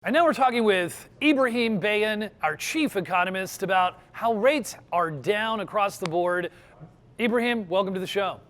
And now we're talking with Ibrahim Bayan, our chief economist, about how rates are down across the board. Ibrahim, welcome to the show.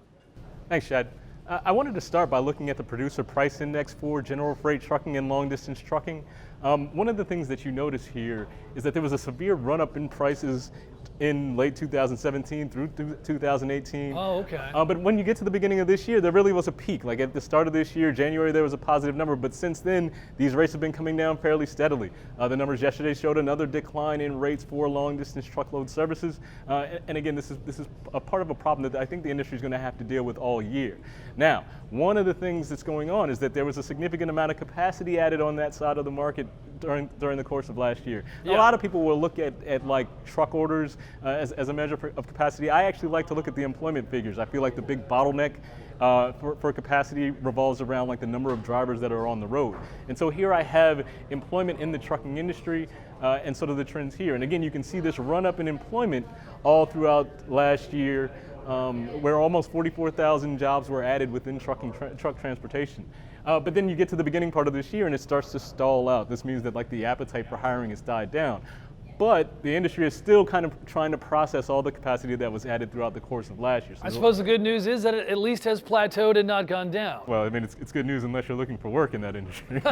Thanks, Chad. I wanted to start by looking at the producer price index for general freight trucking and long distance trucking. One of the things that you notice here is that there was a severe run up in prices in late 2017 through 2018. Oh, okay. But when you get to the beginning of this year, there really was a peak. Like at the start of this year, January, there was a positive number, but since then, these rates have been coming down fairly steadily. The numbers yesterday showed another decline in rates for long distance truckload services. And again, this is a part of a problem that I think the industry is going to have to deal with all year. Now, one of the things that's going on is that there was a significant amount of capacity added on that side of the market during the course of last year. Yeah. A lot of people will look at like truck orders as a measure of capacity. I actually like to look at the employment figures. I feel like the big bottleneck for capacity revolves around like the number of drivers that are on the road. And so here I have employment in the trucking industry and sort of the trends here. And again, you can see this run up in employment all throughout last year, where almost 44,000 jobs were added within truck transportation. But then you get to the beginning part of this year and it starts to stall out. This means that like the appetite for hiring has died down. But the industry is still kind of trying to process all the capacity that was added throughout the course of last year. So I suppose the good news is that it at least has plateaued and not gone down. Well, I mean, it's good news unless you're looking for work in that industry.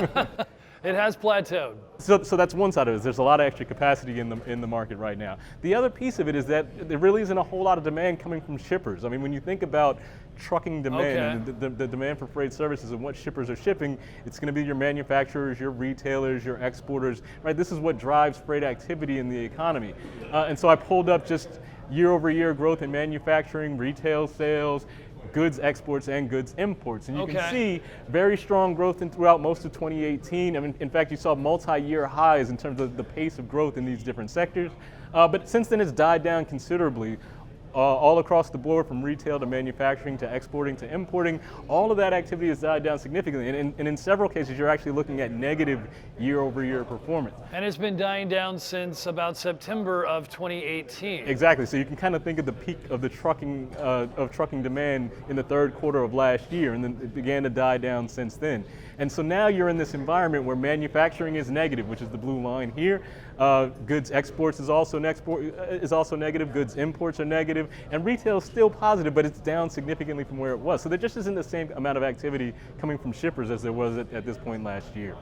It has plateaued. So that's one side of it. There's a lot of extra capacity in the market right now. The other piece of it is that there really isn't a whole lot of demand coming from shippers. I mean, when you think about trucking demand and the demand for freight services and what shippers are shipping, it's going to be your manufacturers, your retailers, your exporters, right? This is what drives freight activity in the economy. And so I pulled up just year-over-year growth in manufacturing, retail sales, goods exports and goods imports. And you can see very strong growth throughout most of 2018. I mean, in fact, you saw multi-year highs in terms of the pace of growth in these different sectors. But since then, it's died down considerably. All across the board, from retail to manufacturing to exporting to importing, all of that activity has died down significantly. And in several cases, you're actually looking at negative year-over-year performance. And it's been dying down since about September of 2018. Exactly. So you can kind of think of the peak of the trucking demand in the third quarter of last year, and then it began to die down since then. And so now you're in this environment where manufacturing is negative, which is the blue line here. Goods exports is also negative. Goods imports are negative, and retail is still positive, but it's down significantly from where it was. So there just isn't the same amount of activity coming from shippers as there was at this point last year.